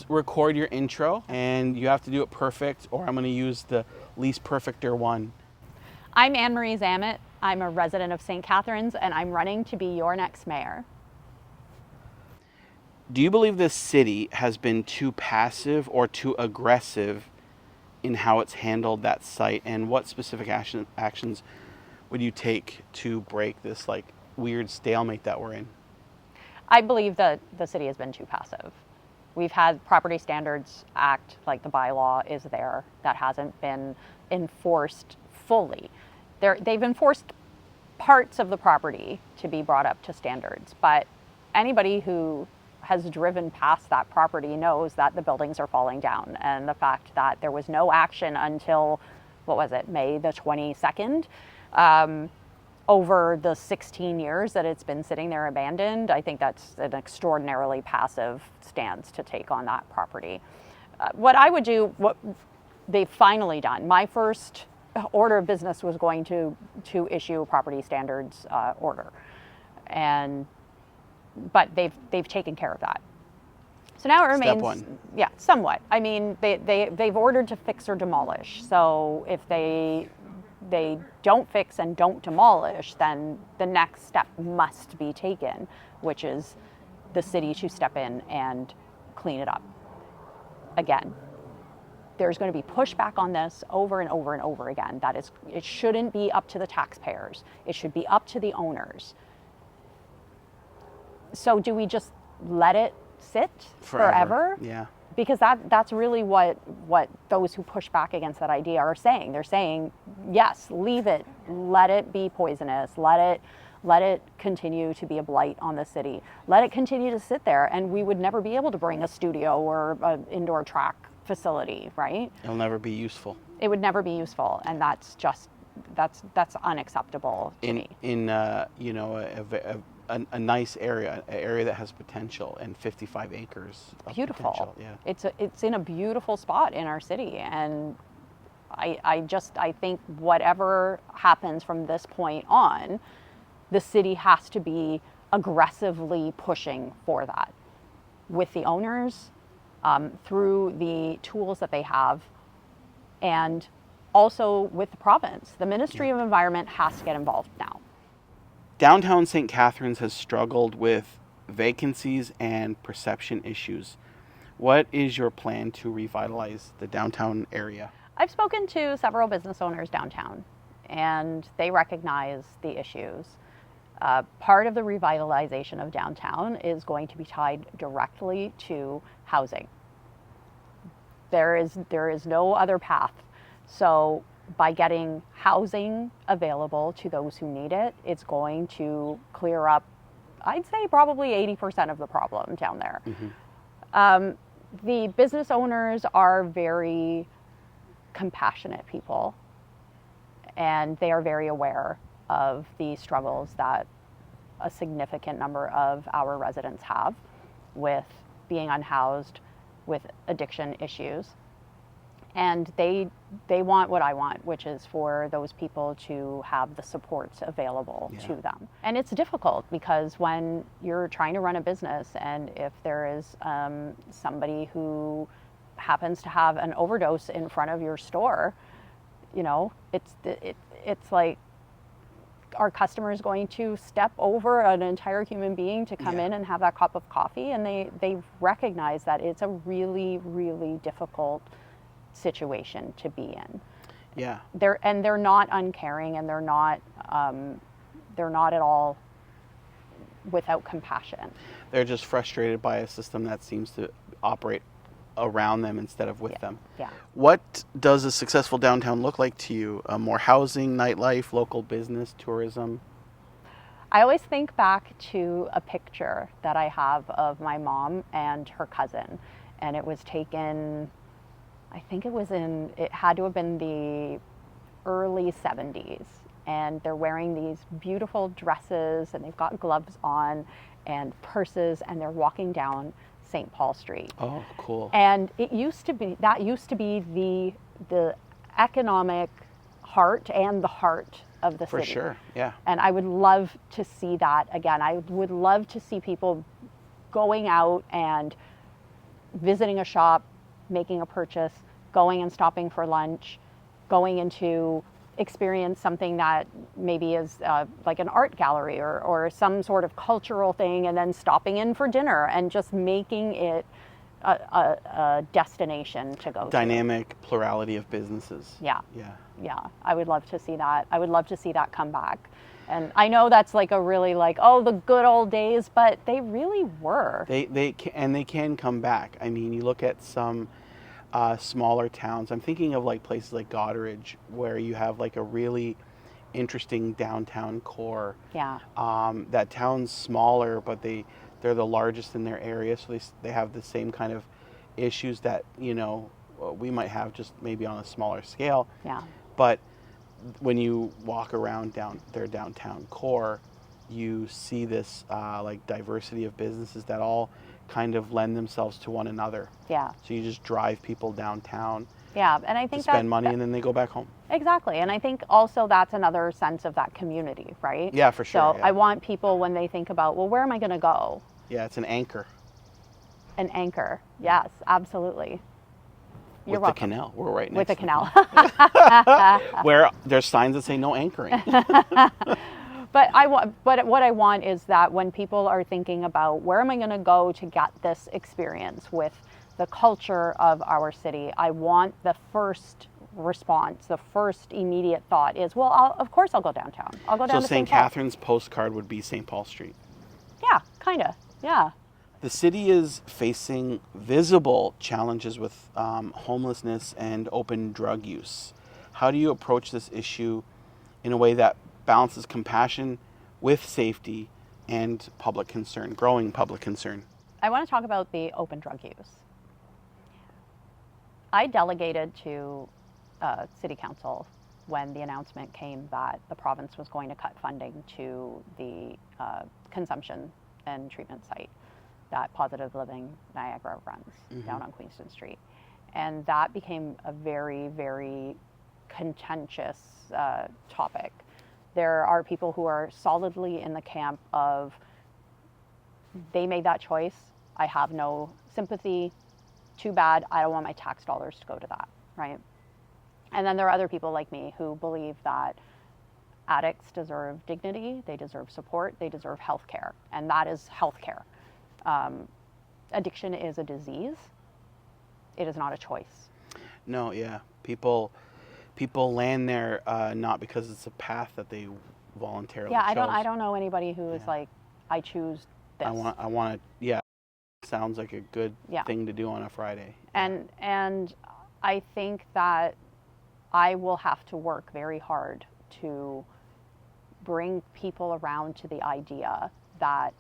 Record your intro, and you have to do it perfect, or I'm going to use the least perfecter one. I'm Anne-Marie Zammit. I'm a resident of St. Catharines, and I'm running to be your next mayor. Do you believe this city has been too passive or too aggressive in how it's handled that site, and what specific actions would you take to break this weird stalemate that we're in? I believe that the city has been too passive. We've had Property Standards Act, like the bylaw is there, that hasn't been enforced fully. They've enforced parts of the property to be brought up to standards, but anybody who has driven past that property knows that the buildings are falling down, and the fact that there was no action until, May the 22nd, over the 16 years that it's been sitting there abandoned. I think that's an extraordinarily passive stance to take on that property. What I would do, what they've finally done, my first order of business was going to issue a property standards order, but they've taken care of that. So now it remains, Step one. Yeah, somewhat. I mean, they've ordered to fix or demolish. So if they don't fix and don't demolish, then the next step must be taken, which is the city to step in and clean it up. Again, there's going to be pushback on this over and over and over again. It shouldn't be up to the taxpayers. It should be up to the owners. So do we just let it sit forever? Yeah. Because that's really what those who push back against that idea are saying. They're saying, yes, leave it, let it be poisonous, let it continue to be a blight on the city, let it continue to sit there, and we would never be able to bring a studio or an indoor track facility, right? It'll never be useful. It would never be useful, and that's unacceptable to me. In a nice area, an area that has potential, and 55 acres of beautiful potential. Yeah. It's in a beautiful spot in our city, and I think whatever happens from this point on, the city has to be aggressively pushing for that with the owners, through the tools that they have, and also with the province. The Ministry of Environment has to get involved now. Downtown St. Catharines has struggled with vacancies and perception issues. What is your plan to revitalize the downtown area? I've spoken to several business owners downtown, and they recognize the issues. Part of the revitalization of downtown is going to be tied directly to housing. There is no other path. So by getting housing available to those who need it, it's going to clear up, I'd say, probably 80% of the problem down there. Mm-hmm. The business owners are very compassionate people, and they are very aware of the struggles that a significant number of our residents have with being unhoused, with addiction issues. And they want what I want, which is for those people to have the supports available to them. And it's difficult because when you're trying to run a business, and if there is somebody who happens to have an overdose in front of your store, it's like, are customers going to step over an entire human being to come in and have that cup of coffee? And they recognize that it's a really, really difficult situation to be in. Yeah. They're not uncaring, and they're not at all without compassion. They're just frustrated by a system that seems to operate around them instead of with them. Yeah. What does a successful downtown look like to you? More housing, nightlife, local business, tourism? I always think back to a picture that I have of my mom and her cousin, and it was taken, I think it had to have been the early 70s, and they're wearing these beautiful dresses, and they've got gloves on and purses, and they're walking down St. Paul Street. Oh, cool. And that used to be the economic heart and the heart of the city. For sure, yeah. And I would love to see that again. I would love to see people going out and visiting a shop, making a purchase, going and stopping for lunch, going into experience something that maybe is like an art gallery or some sort of cultural thing, and then stopping in for dinner and just making it a destination to go Dynamic plurality of businesses. Yeah. Yeah. Yeah. I would love to see that. I would love to see that come back. And I know that's like a really like, oh, the good old days, but they really were. They can come back. I mean, you look at some smaller towns. I'm thinking of like places like Goderich, where you have like a really interesting downtown core. Yeah. That town's smaller, but they're the largest in their area, so they have the same kind of issues that, you know, we might have, just maybe on a smaller scale. Yeah. But when you walk around their downtown core, you see this like diversity of businesses that all kind of lend themselves to one another. Yeah. So you just drive people downtown. Yeah, and I to think spend money and then they go back home. Exactly, and I think also that's another sense of that community, right? Yeah, for sure. So yeah. I want people, when they think about, well, where am I going to go? Yeah, it's an anchor. An anchor. Yes, absolutely. You're With welcome. the canal. We're right next With the to canal. where there's signs that say no anchoring. But what I want is that when people are thinking about where am I going to go to get this experience with the culture of our city, I want the first response, the first immediate thought is, well, of course I'll go downtown. I'll go down to So St. St. Paul. Catharines postcard would be St. Paul Street. Yeah, kind of. Yeah. The city is facing visible challenges with homelessness and open drug use. How do you approach this issue in a way that balances compassion with safety and public concern, growing public concern? I want to talk about the open drug use. I delegated to City Council when the announcement came that the province was going to cut funding to the consumption and treatment site that Positive Living Niagara runs down on Queenston Street. And that became a very, very contentious topic. There are people who are solidly in the camp of, they made that choice, I have no sympathy, too bad, I don't want my tax dollars to go to that, right? And then there are other people like me who believe that addicts deserve dignity, they deserve support, they deserve health care, and that is health care. Addiction is a disease, it is not a choice. No, yeah. People land there not because it's a path that they voluntarily chose. I don't know anybody who is like, I choose this. I want to, yeah. Sounds like a good thing to do on a Friday. And I think that I will have to work very hard to bring people around to the idea that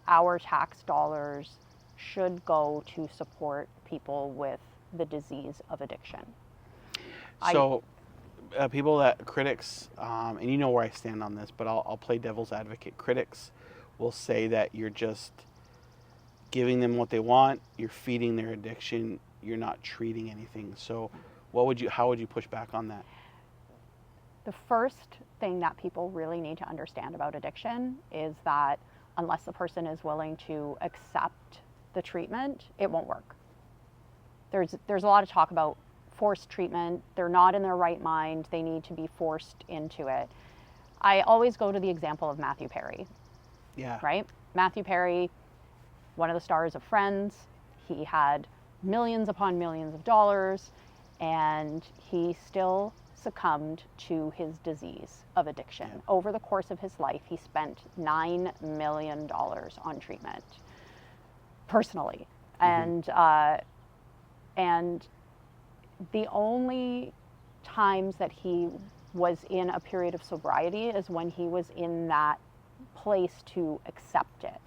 our tax dollars should go to support people with the disease of addiction. So people that critics, and you know where I stand on this, but I'll play devil's advocate. Critics will say that you're just giving them what they want, you're feeding their addiction, you're not treating anything. So how would you push back on that? The first thing that people really need to understand about addiction is that unless the person is willing to accept the treatment, it won't work. There's a lot of talk about forced treatment. They're not in their right mind. They need to be forced into it. I always go to the example of Matthew Perry. Yeah. Right? Matthew Perry, one of the stars of Friends, he had millions upon millions of dollars, and he still succumbed to his disease of addiction. Yeah. Over the course of his life, he spent $9 million on treatment, personally. And the only times that he was in a period of sobriety is when he was in that place to accept it.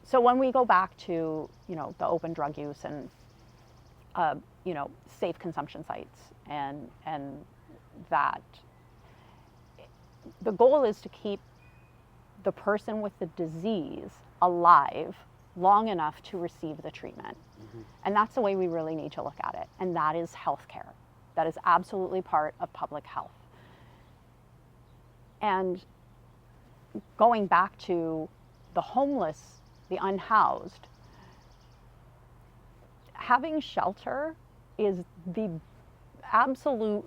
So when we go back to, the open drug use and, safe consumption sites and that, the goal is to keep the person with the disease alive long enough to receive the treatment. And that's the way we really need to look at it. And that is healthcare. That is absolutely part of public health. And going back to the homeless, the unhoused, having shelter is the absolute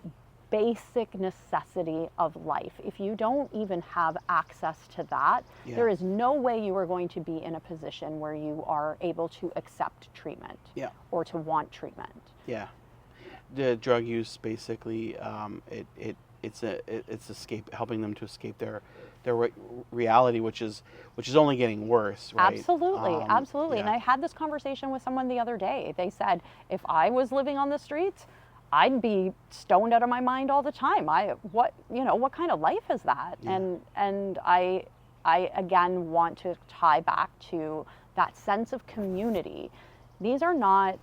basic necessity of life. If you don't even have access to that, Yeah. there is no way you are going to be in a position where you are able to accept treatment Yeah. or to want treatment. Yeah. The drug use basically, it's helping them to escape their reality, which is only getting worse, right? Absolutely, absolutely. Yeah. And I had this conversation with someone the other day. They said, if I was living on the streets, I'd be stoned out of my mind all the time. What kind of life is that? Yeah. And I again want to tie back to that sense of community. These are not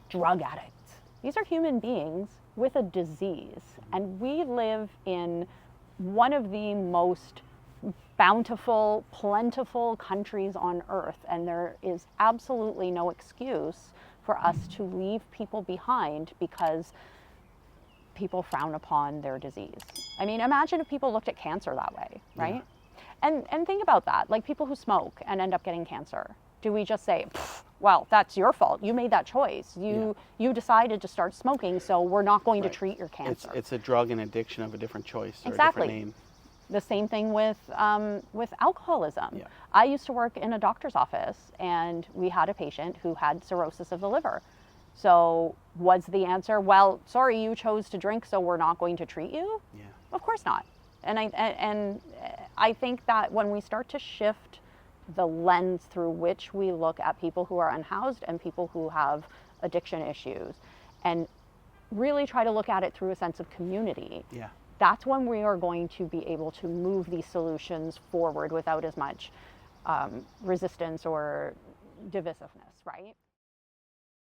drug addicts. These are human beings with a disease. And we live in one of the most bountiful, plentiful countries on earth. And there is absolutely no excuse for us to leave people behind because people frown upon their disease. I mean, imagine if people looked at cancer that way, right? Yeah. And think about that, like people who smoke and end up getting cancer. Do we just say, well, that's your fault. You made that choice. You decided to start smoking, so we're not going to treat your cancer. It's a drug and addiction of a different choice or Exactly. a different name. The same thing with alcoholism. Yeah. I used to work in a doctor's office, and we had a patient who had cirrhosis of the liver. So was the answer, well, sorry, you chose to drink, so we're not going to treat you? Yeah. Of course not. And I think that when we start to shift the lens through which we look at people who are unhoused and people who have addiction issues, and really try to look at it through a sense of community, Yeah. that's when we are going to be able to move these solutions forward without as much resistance or divisiveness, right?